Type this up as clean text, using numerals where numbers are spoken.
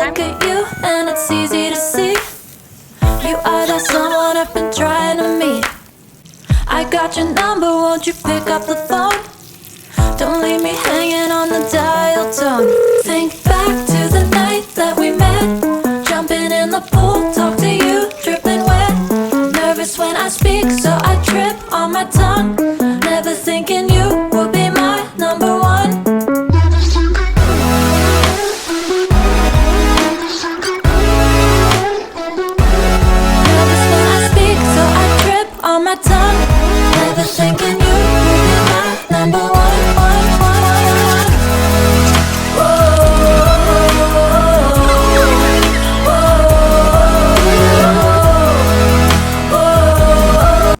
look at you and it's easy to see. You are that someone I've been trying to meet. I got your number, won't you pick up the phone? Don't leave me hanging on the dial tone. Think back to the night that we met, jumping in the pool, talk to you, dripping wet. Nervous when I speak, so I trip on my tongue.